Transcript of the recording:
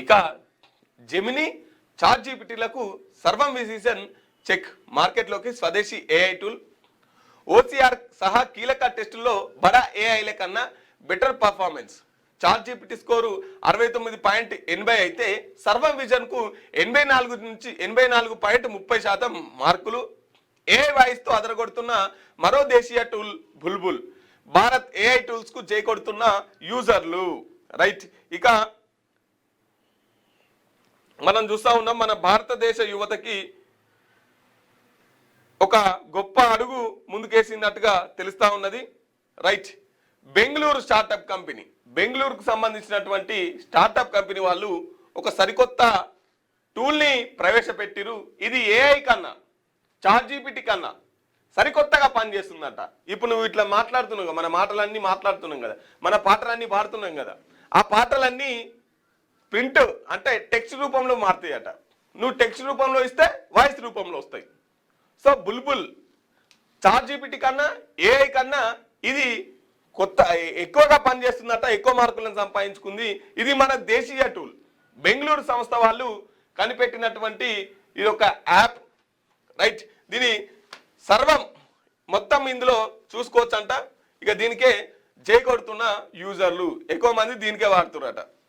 ఇక Gemini chat జీపీటీలకు సర్వం విజిషన్ check, మార్కెట్లోకి స్వదేశీ ఏఐ టూల్. ఓసీఆర్ సహా కీలక టెస్టుల్లో బడా ఏఐల కన్నా better performance. Chat GPT score 69.80 అయితే సర్వం విజన్కు 84 నుంచి 84.30% మార్కులు. ఏఐ వాయిస్తో అదరగొడుతున్న మరో దేశీయ టూల్ బుల్బుల్. భారత్ ఏఐ టూల్స్కు చేకొడుతున్న యూజర్లు. రైట్, ఇక మనం చూస్తూ ఉన్నాం మన భారతదేశ యువతకి ఒక గొప్ప అడుగు ముందుకేసినట్టుగా తెలుస్తా ఉన్నది. రైట్, బెంగళూరు స్టార్టప్ కంపెనీ, బెంగళూరుకు సంబంధించినటువంటి స్టార్టప్ కంపెనీ వాళ్ళు ఒక సరికొత్త టూల్ని ప్రవేశపెట్టిరు. ఇది ఏఐ కన్నా, చాట్ జీపీటీ కన్నా సరికొత్తగా పనిచేస్తుందట. ఇప్పుడు నువ్వు ఇట్లా మాట్లాడుతున్నావు కదా, మన మాటలన్నీ మాట్లాడుతున్నాం కదా, మన పాటలన్నీ పాడుతున్నాం కదా, ఆ పాటలన్నీ ప్రింట్ అంటే టెక్స్ట్ రూపంలో మారుతాయట. నువ్వు టెక్స్ట్ రూపంలో ఇస్తే వాయిస్ రూపంలో వస్తాయి. సో బుల్బుల్ చాట్ జీపీటీ కన్నా ఏఐ కన్నా ఇది కొత్త ఎక్కువగా పనిచేస్తుందట, ఎక్కువ మార్కులను సంపాదించుకుంది. ఇది మన దేశీయ టూల్, బెంగళూరు సంస్థ వాళ్ళు కనిపెట్టినటువంటి ఇది ఒక యాప్. రైట్, దీని సర్వం మొత్తం ఇందులో చూసుకోవచ్చంట. ఇక దీనికే జై కొడుతున్న యూజర్లు ఎక్కువ మంది దీనికే వాడుతున్నారట.